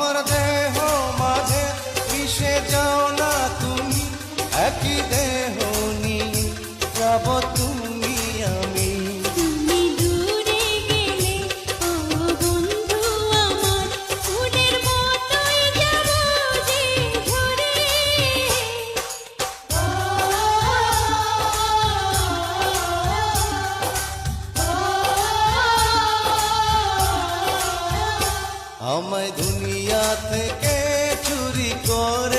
আমার দেহ মাঝে মিশে যাও না তুমি, একই দেহ নিয়ে যাব তুমি আমি। তুমি দূরে গেলে ও বন্ধু আমার, ফুলের মতোই যাব যে ঝরে। আমায় দুনিয়া থেকে চুরি করে